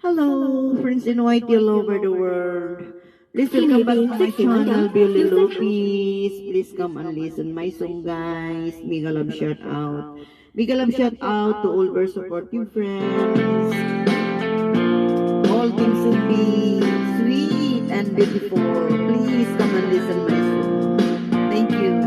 Hello, friends in white all over the world. Please welcome back to my 60 channel, hanggang Billy 60 Lopez. Please come and listen my song, guys. Mega love shout out. Mega love shout out to all our supportive friends. All things will be sweet and beautiful. Please come and listen my song. Thank you.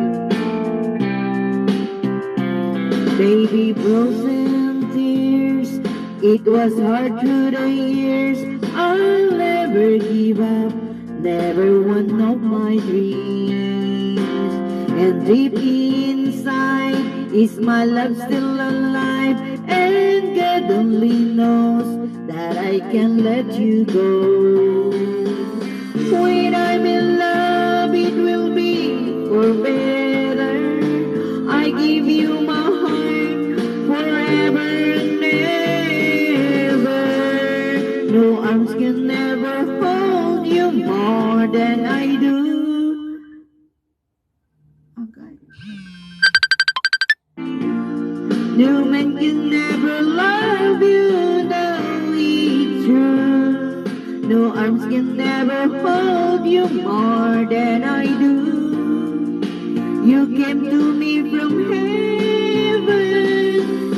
Baby frozen tears, it was hard through the years. I'll never give up, never one of my dreams. And deep inside, is my love still alive? And God only knows that I can let you go. When I'm in love, it will be for better. I give you my heart forever and ever. No arms can never hold you more than I do. Okay. No man can never love you, no, it's true. No arms can never hold you more than I do. You came to me from heaven,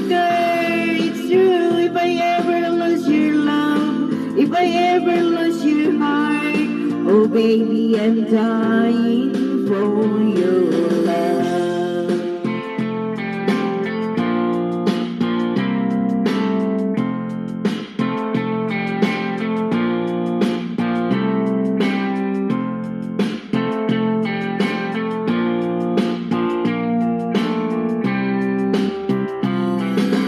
girl, it's true. If I ever lose your love, if I ever lose your heart, oh baby, I'm dying for your love.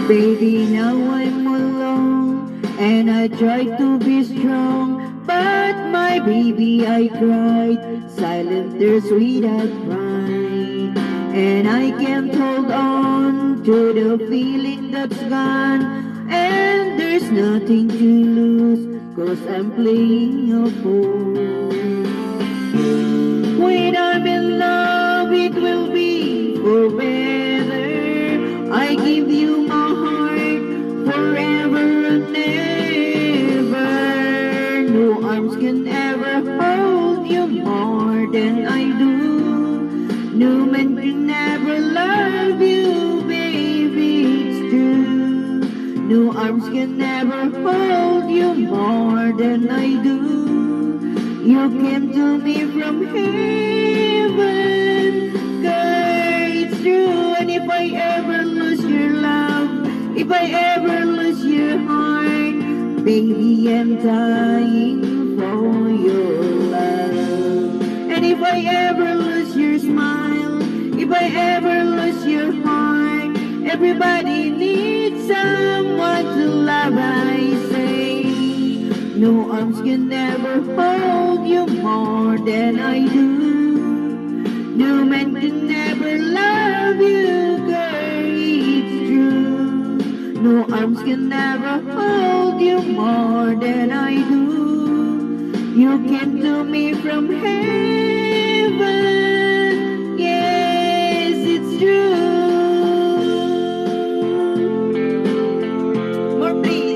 Baby, now I'm alone and I try to be strong, but my baby, I cried silent tears without pride, and I can't hold on to the feeling that's gone, and there's nothing to lose, 'cause I'm playing a fool. When I'm in love, it will be for better. I give you my heart forever and ever. No arms can ever hold you more than I do. No man can ever love you, baby, it's true. No arms can never hold you more than I do. You came to me from heaven, girl, it's true. And if I ever lose your love, if I ever lose your heart, baby, I'm dying for your love. And if I ever lose your smile, if I ever lose your heart, everybody needs someone to love, I say. No arms can never hold you more than I do. No man can never love you, girl, it's true. No arms can never hold you more than I do. You came to me from heaven, yes, it's true. More please.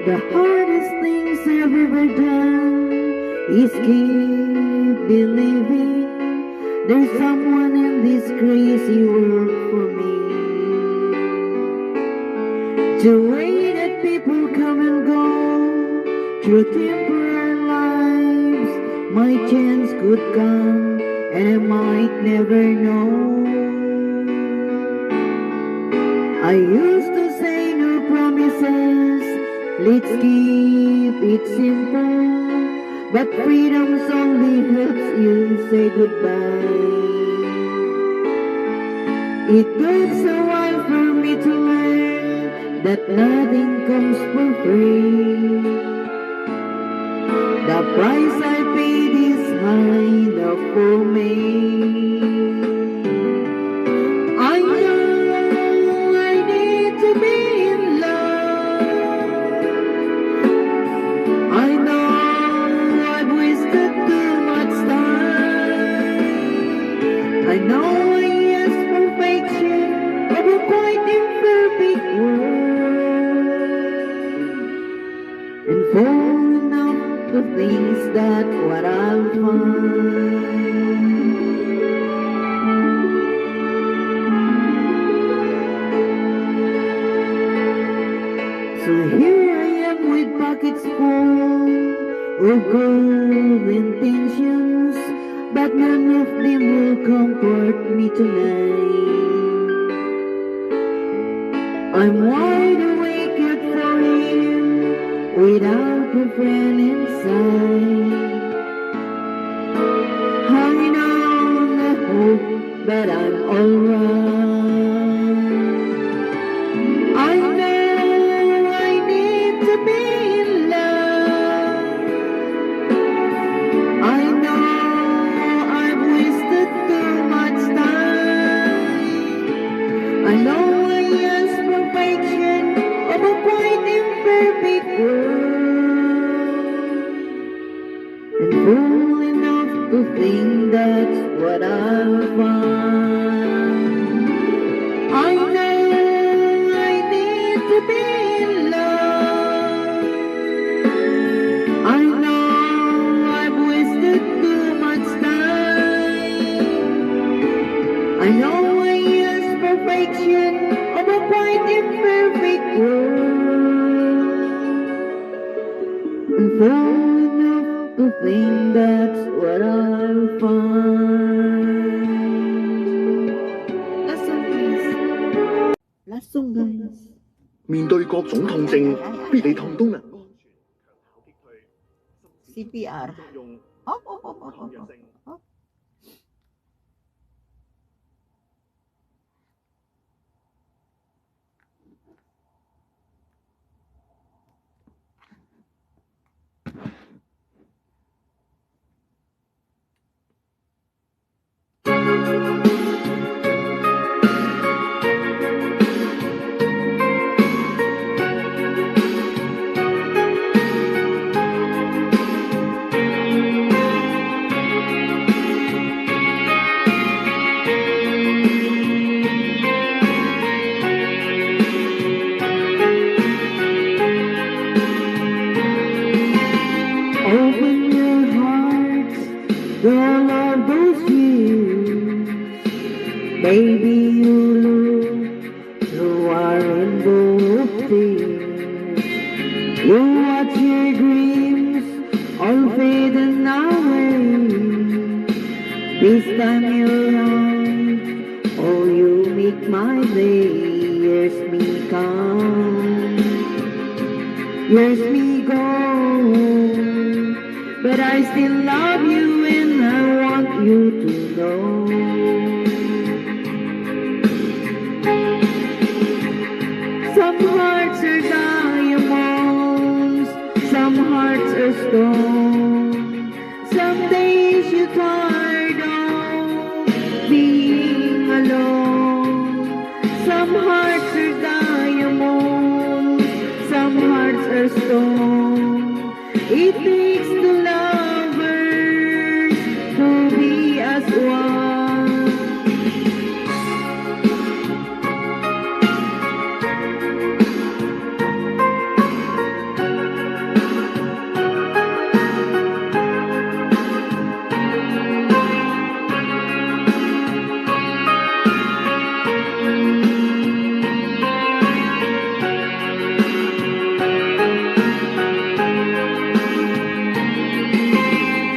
The hardest things I've ever done is keep believing there's someone in this crazy world for me. The way that people come and go through temporary lives, my chance could come and I might never know. I used to say no promises, let's keep it simple. But freedom's only helps you say goodbye. It took a while for me to learn that nothing comes for free. The price I paid is high enough for me. pockets full of good intentions, but none of them will comfort me tonight. I'm wide awake yet for him, without a friend inside. Hanging on the hope that I'm alright. I know I need to be in love. I know I've wasted too much time. I know I ask perfection of a quite imperfect world, and fool enough to think that's what I'll find. I know I need to be in love. I know I've wasted too much time. I know I ask perfection of a quite imperfect world, and fool enough to think that's what I'll find. Last song, please. Last song, guys. 面對各種痛症，必理痛都能安全強效擊退。 CPR. 用 Oh, oh, oh, oh, 抗 oh, 藥 oh. 性。 Oh. Open your heart to all of those years. Baby, you look through our rainbow of tears. You watch your dreams all fading away. This time you're right, oh, you make my day. Years me come, years me go, but I still love you and I want you to know. Some hearts are diamonds, some hearts are stone. Some days you're tired of being alone. Some hearts are diamonds, some hearts are stone. It takes two lovers to be as one.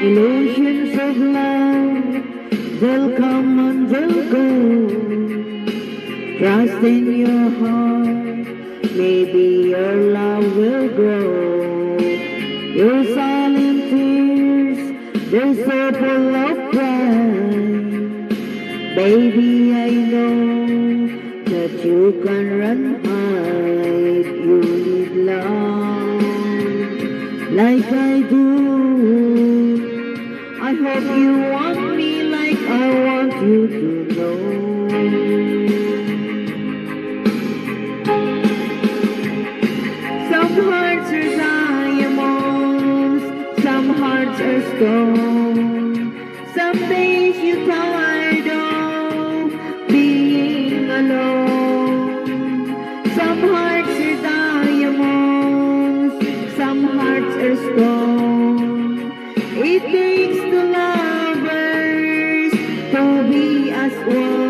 Illusions of love, they'll come and they'll go. Trust in your heart, maybe your love will grow. Your silent tears, they're so full of pride. Baby, I know that you can run hide. You need love like I do. I hope you want me like I want you to know. Some hearts are diamonds, some hearts are stone. Some days you're tired of being alone. Some hearts are diamonds, some hearts are stone. It takes two lovers to be as one.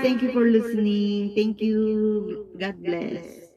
Thank you for listening. Thank you. God bless.